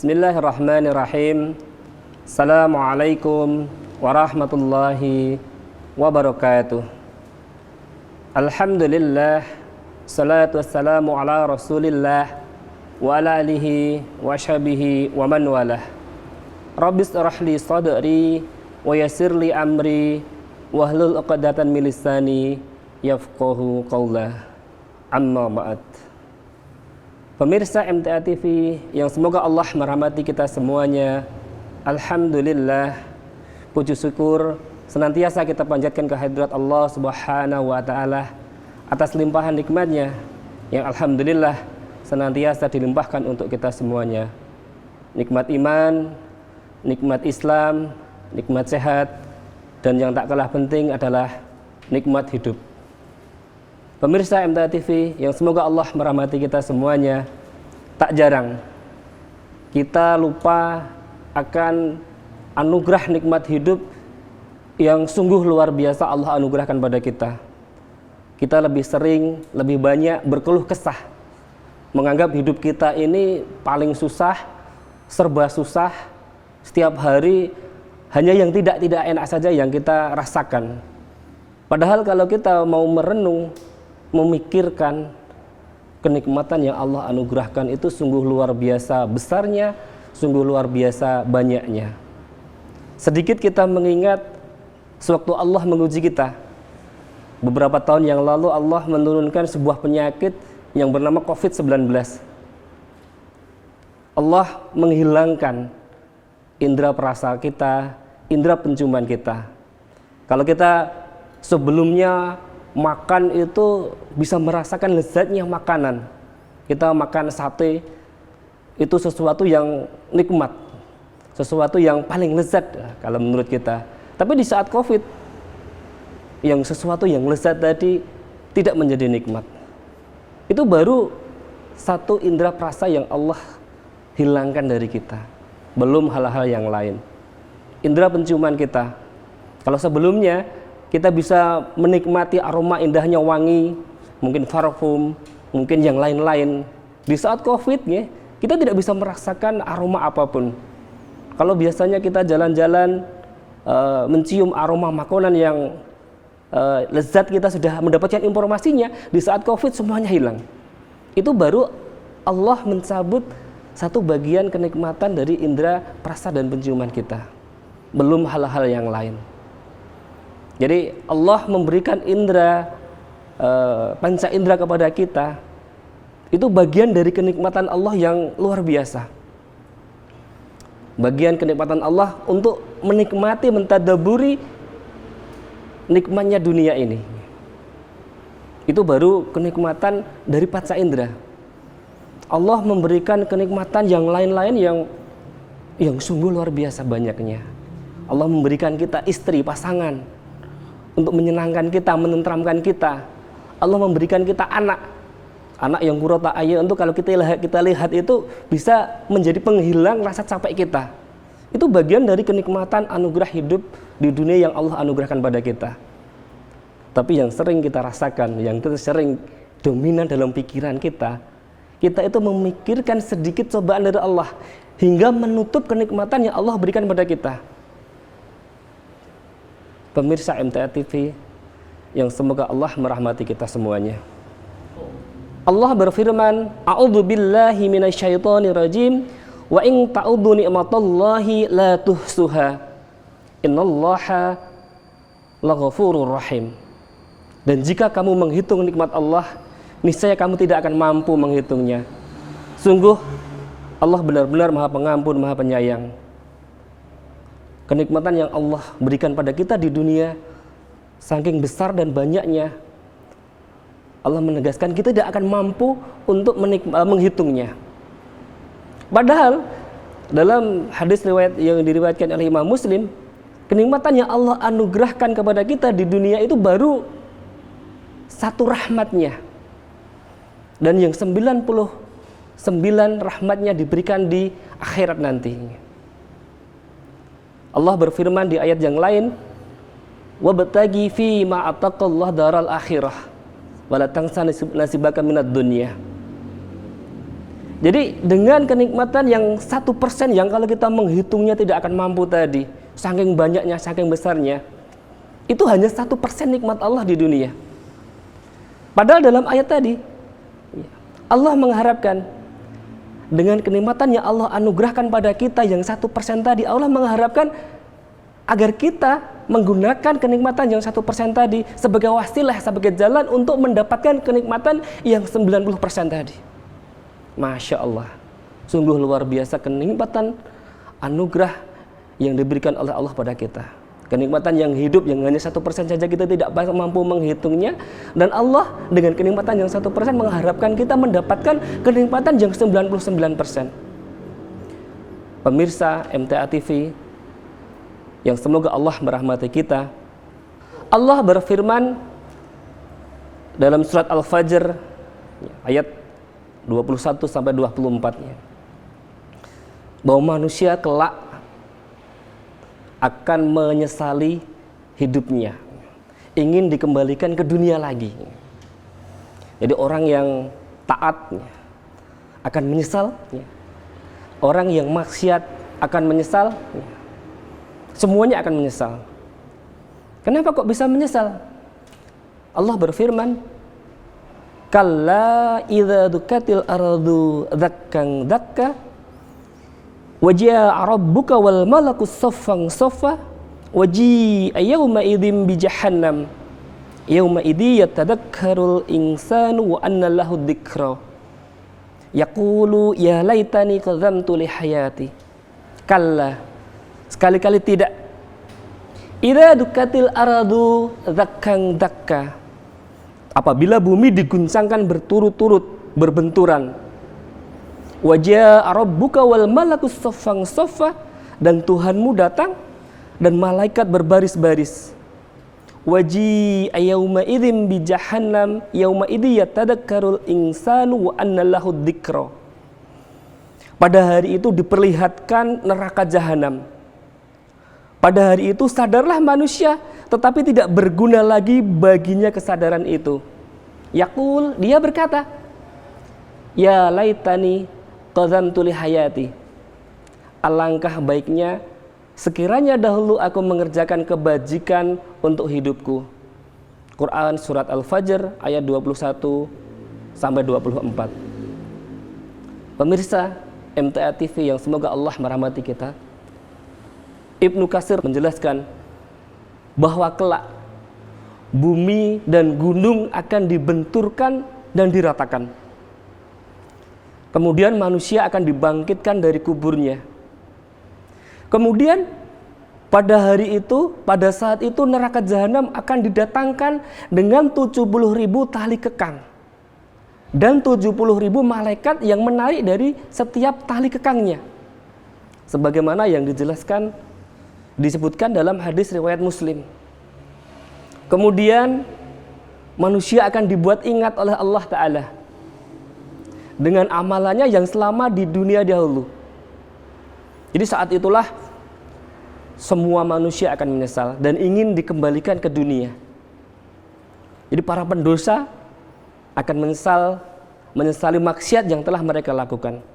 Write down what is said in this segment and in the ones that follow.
Bismillahirrahmanirrahim. Assalamualaikum warahmatullahi wabarakatuh. Alhamdulillah, salatu wassalamu ala rasulillah wa ala alihi wa sahbihi wa man walah. Rabbis rahli sadri wa yassirli amri wahlul 'uqdatan min lisani yafqahu qawlah. Amma ba'd. Pemirsa MTA TV yang semoga Allah merahmati kita semuanya, alhamdulillah, puji syukur senantiasa kita panjatkan kehadirat Allah Subhanahu wa taala atas limpahan nikmatnya yang alhamdulillah senantiasa dilimpahkan untuk kita semuanya. Nikmat iman, nikmat Islam, nikmat sehat, dan yang tak kalah penting adalah nikmat hidup. Pemirsa MTA TV yang semoga Allah merahmati kita semuanya, tak jarang kita lupa akan anugerah nikmat hidup yang sungguh luar biasa Allah anugerahkan pada kita. Kita lebih sering, lebih banyak berkeluh kesah, menganggap hidup kita ini paling susah, serba susah, setiap hari hanya yang tidak enak saja yang kita rasakan. Padahal kalau kita mau merenung, memikirkan kenikmatan yang Allah anugerahkan itu sungguh luar biasa besarnya, sungguh luar biasa banyaknya. Sedikit kita mengingat sewaktu Allah menguji kita. Beberapa tahun yang lalu Allah menurunkan sebuah penyakit yang bernama COVID-19. Allah menghilangkan indera perasa kita, indera penciuman kita. Kalau kita sebelumnya makan itu bisa merasakan lezatnya makanan. Kita makan sate itu sesuatu yang nikmat, sesuatu yang paling lezat kalau menurut kita. Tapi di saat COVID, yang sesuatu yang lezat tadi tidak menjadi nikmat. Itu baru satu indera perasa yang Allah hilangkan dari kita. Belum hal-hal yang lain. Indera penciuman kita. Kalau sebelumnya kita bisa menikmati aroma indahnya wangi, mungkin parfum, mungkin yang lain-lain. Di saat COVID ya, kita tidak bisa merasakan aroma apapun. Kalau biasanya kita jalan-jalan mencium aroma makanan yang lezat, kita sudah mendapatkan informasinya, di saat COVID semuanya hilang. Itu baru Allah mencabut satu bagian kenikmatan dari indera perasa dan penciuman kita. Belum hal-hal yang lain. Jadi Allah memberikan indera panca indera kepada kita. Itu bagian dari kenikmatan Allah yang luar biasa. Bagian kenikmatan Allah untuk menikmati, mentadaburi nikmatnya dunia ini. Itu baru kenikmatan dari panca indera. Allah memberikan kenikmatan yang lain-lain yang sungguh luar biasa banyaknya. Allah memberikan kita istri, pasangan, untuk menyenangkan kita, menenteramkan kita. Allah memberikan kita anak yang qurrata a'yun, untuk kalau kita lihat itu bisa menjadi penghilang rasa capek kita. Itu bagian dari kenikmatan anugerah hidup di dunia yang Allah anugerahkan pada kita. Tapi yang sering kita rasakan, yang sering dominan dalam pikiran kita itu memikirkan sedikit cobaan dari Allah hingga menutup kenikmatan yang Allah berikan pada kita. Pemirsa MTA TV yang semoga Allah merahmati kita semuanya. Allah berfirman, "A'udzu billahi minasyaitonir rajim, wa in ta'uddu ni'matallahi la tuhsuha. Innallaha laghafurur rahim." Dan jika kamu menghitung nikmat Allah, niscaya kamu tidak akan mampu menghitungnya. Sungguh Allah benar-benar Maha Pengampun, Maha Penyayang. Kenikmatan yang Allah berikan pada kita di dunia saking besar dan banyaknya, Allah menegaskan kita tidak akan mampu untuk menghitungnya. Padahal dalam hadis riwayat yang diriwayatkan oleh Imam Muslim, kenikmatan yang Allah anugerahkan kepada kita di dunia itu baru satu rahmatnya, dan yang 99 rahmatnya diberikan di akhirat nanti. Allah berfirman di ayat yang lain, "Wabtaghi fi ma ataqallahu daral akhirah wa la tansa nasibaka minad dunya." Jadi dengan kenikmatan yang 1% yang kalau kita menghitungnya tidak akan mampu tadi, saking banyaknya, saking besarnya, itu hanya 1% nikmat Allah di dunia. Padahal dalam ayat tadi, Allah mengharapkan dengan kenikmatan yang Allah anugerahkan pada kita yang 1% tadi, Allah mengharapkan agar kita menggunakan kenikmatan yang 1% tadi sebagai wasilah, sebagai jalan untuk mendapatkan kenikmatan yang 90% tadi. Masya Allah, sungguh luar biasa kenikmatan anugerah yang diberikan oleh Allah pada kita. Kenikmatan yang hidup yang hanya 1% saja kita tidak mampu menghitungnya, dan Allah dengan kenikmatan yang 1% mengharapkan kita mendapatkan kenikmatan yang 99%. Pemirsa MTA TV yang semoga Allah merahmati kita, Allah berfirman dalam surat Al-Fajr ayat 21 sampai 24-nya, bahwa manusia kelak akan menyesali hidupnya, ingin dikembalikan ke dunia lagi. Jadi orang yang taat akan menyesal, orang yang maksiat akan menyesal, semuanya akan menyesal. Kenapa kok bisa menyesal? Allah berfirman, kalla idza dukatil ardu dzakkan dzakka wajaa rabbuka wal malaku saffan saffa waji'a yawma idzin bi jahannam yawma idzi yatadakkarul insanu wa anna lahu dzikra yaqulu ya laitani qadzamtu li hayati. Kalla, sekali-kali tidak. Idza dukatil ardu dzakkan dzakka, apabila bumi diguncangkan berturut-turut, berbenturan. Wajah rabbuka wal malaku saffan saffa, dan Tuhanmu datang dan malaikat berbaris-baris. Waji'a yauma idzin bi jahannam yauma idzi yatadakkarul insanu wa anna lahu dzikra. Pada hari itu diperlihatkan neraka jahanam. Pada hari itu sadarlah manusia, tetapi tidak berguna lagi baginya kesadaran itu. Yaqul, dia berkata, ya laitani qadzamtu li hayati. Alangkah baiknya sekiranya dahulu aku mengerjakan kebajikan untuk hidupku. Quran surat Al-Fajr ayat 21 sampai 24. Pemirsa MTA TV yang semoga Allah merahmati kita, Ibnu Katsir menjelaskan bahwa kelak bumi dan gunung akan dibenturkan dan diratakan. Kemudian manusia akan dibangkitkan dari kuburnya. Kemudian pada hari itu, pada saat itu neraka jahanam akan didatangkan dengan 70.000 tali kekang dan 70.000 malaikat yang menarik dari setiap tali kekangnya, sebagaimana yang disebutkan dalam hadis riwayat Muslim. Kemudian manusia akan dibuat ingat oleh Allah Ta'ala dengan amalannya yang selama di dunia dahulu. Jadi saat itulah semua manusia akan menyesal dan ingin dikembalikan ke dunia. Jadi para pendosa akan menyesali maksiat yang telah mereka lakukan.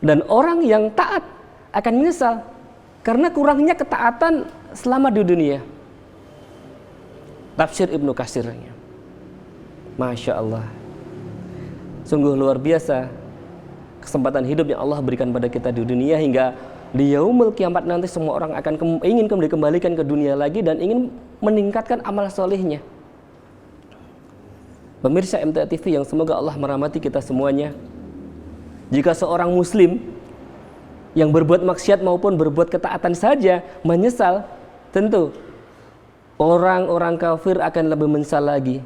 Dan orang yang taat akan menyesal karena kurangnya ketaatan selama di dunia. Tafsir Ibnu Katsir. Masya Allah, sungguh luar biasa kesempatan hidup yang Allah berikan pada kita di dunia, hingga di yaumul kiamat nanti semua orang akan ingin dikembalikan ke dunia lagi dan ingin meningkatkan amal solehnya. Pemirsa MTA TV yang semoga Allah merahmati kita semuanya, jika seorang muslim yang berbuat maksiat maupun berbuat ketaatan saja menyesal, tentu orang-orang kafir akan lebih menyesal lagi.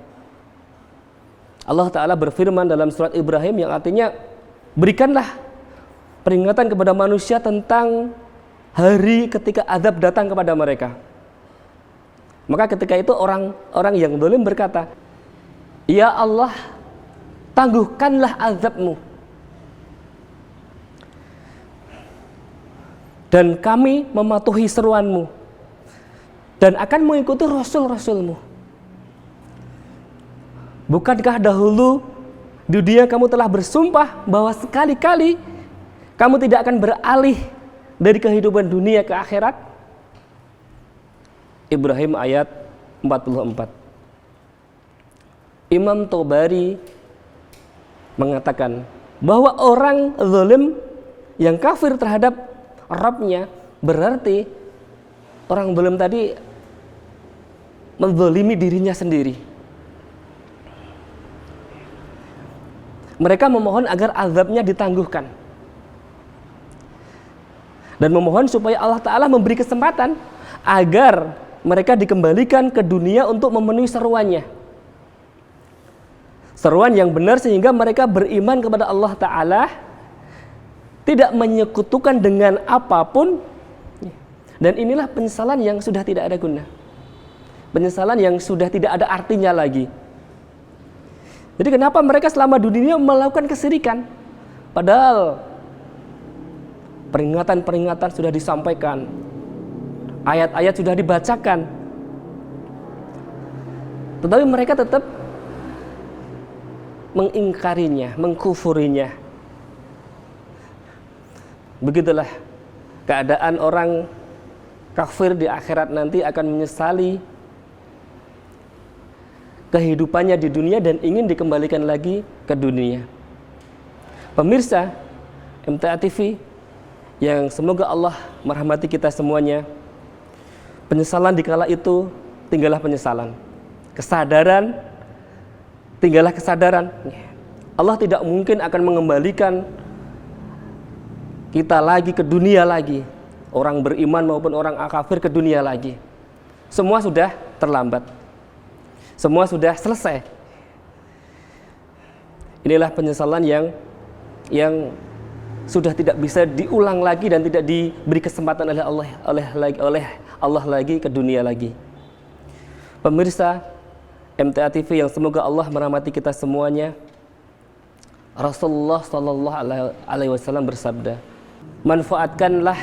Allah Ta'ala berfirman dalam surat Ibrahim yang artinya, berikanlah peringatan kepada manusia tentang hari ketika azab datang kepada mereka. Maka ketika itu orang-orang yang zalim berkata, ya Allah, tangguhkanlah azab-Mu, dan kami mematuhi seruan-Mu dan akan mengikuti Rasul-Rasul-Mu. Bukankah dahulu Di dunia kamu telah bersumpah bahwa sekali-kali kamu tidak akan beralih dari kehidupan dunia ke akhirat. Ibrahim ayat 44. Imam Tobari mengatakan bahwa orang zalim yang kafir terhadap Rabbnya berarti orang zalim tadi menzalimi dirinya sendiri. Mereka memohon agar azabnya ditangguhkan dan memohon supaya Allah Ta'ala memberi kesempatan agar mereka dikembalikan ke dunia untuk memenuhi seruannya, seruan yang benar, sehingga mereka beriman kepada Allah Ta'ala, tidak menyekutukan dengan apapun. Dan inilah penyesalan yang sudah tidak ada guna, penyesalan yang sudah tidak ada artinya lagi. Jadi kenapa mereka selama dunia melakukan kesyirikan, padahal peringatan-peringatan sudah disampaikan, ayat-ayat sudah dibacakan, tetapi mereka tetap mengingkarinya, mengkufurinya. Begitulah keadaan orang kafir di akhirat nanti, akan menyesali kehidupannya di dunia dan ingin dikembalikan lagi ke dunia. Pemirsa MTA TV yang semoga Allah merahmati kita semuanya, penyesalan di kala itu tinggallah penyesalan, kesadaran tinggallah kesadaran. Allah tidak mungkin akan mengembalikan kita lagi ke dunia lagi, orang beriman maupun orang kafir ke dunia lagi. Semua sudah terlambat, semua sudah selesai. Inilah penyesalan yang sudah tidak bisa diulang lagi dan tidak diberi kesempatan oleh Allah lagi ke dunia lagi. Pemirsa MTA TV yang semoga Allah merahmati kita semuanya, Rasulullah Shallallahu Alaihi Wasallam bersabda, manfaatkanlah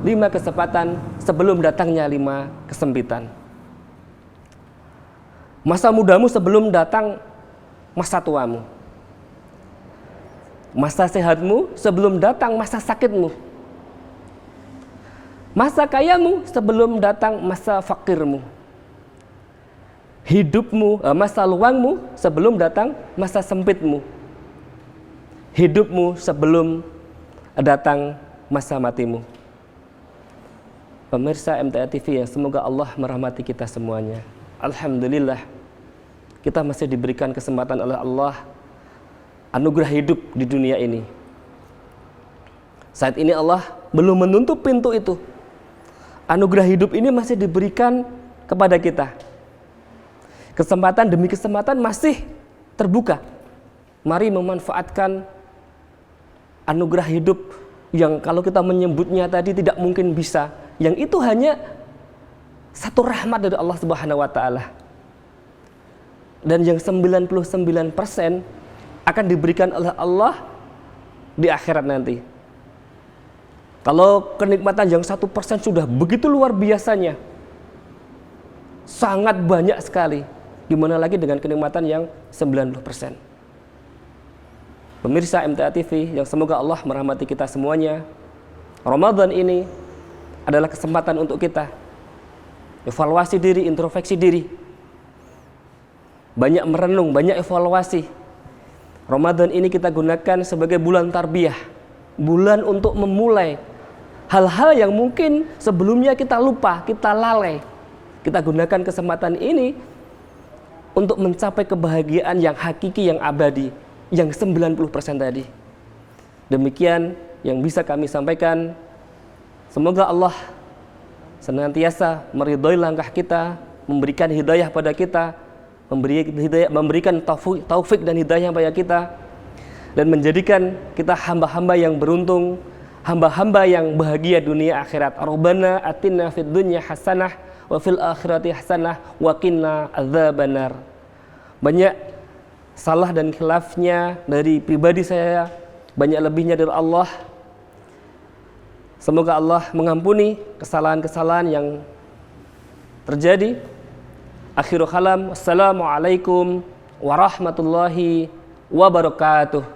5 kesempatan sebelum datangnya 5 kesempitan. Masa mudamu sebelum datang masa tuamu. Masa sehatmu sebelum datang masa sakitmu. Masa kayamu sebelum datang masa fakirmu. Hidupmu, masa luangmu sebelum datang masa sempitmu. Hidupmu sebelum datang masa matimu. Pemirsa MTA TV yang semoga Allah merahmati kita semuanya. Alhamdulillah, kita masih diberikan kesempatan oleh Allah, anugerah hidup di dunia ini. Saat ini Allah belum menutup pintu itu. Anugerah hidup ini masih diberikan kepada kita. Kesempatan demi kesempatan masih terbuka. Mari memanfaatkan anugerah hidup yang kalau kita menyebutnya tadi tidak mungkin bisa. Yang itu hanya satu rahmat dari Allah Subhanahu wa Ta'ala. Dan yang 99% akan diberikan oleh Allah di akhirat nanti. Kalau kenikmatan yang 1% sudah begitu luar biasanya, sangat banyak sekali, gimana lagi dengan kenikmatan yang 90%. Pemirsa MTA TV yang semoga Allah merahmati kita semuanya, Ramadan ini adalah kesempatan untuk kita evaluasi diri, introspeksi diri, banyak merenung, banyak evaluasi. Ramadan ini kita gunakan sebagai bulan tarbiyah, bulan untuk memulai hal-hal yang mungkin sebelumnya kita lupa, kita lalai. Kita gunakan kesempatan ini untuk mencapai kebahagiaan yang hakiki, yang abadi, yang 90% tadi. Demikian yang bisa kami sampaikan. Semoga Allah senantiasa meridhoi langkah kita, memberikan hidayah pada kita, memberikan taufik dan hidayah pada kita, dan menjadikan kita hamba-hamba yang beruntung, hamba-hamba yang bahagia dunia akhirat. Rabbana atina fid dunya hasanah wa fil akhirati hasanah wa qina adzabannar. Banyak salah dan khilafnya dari pribadi saya, banyak lebihnya dari Allah. Semoga Allah mengampuni kesalahan-kesalahan yang terjadi. Akhirul kalam, assalamualaikum warahmatullahi wabarakatuh.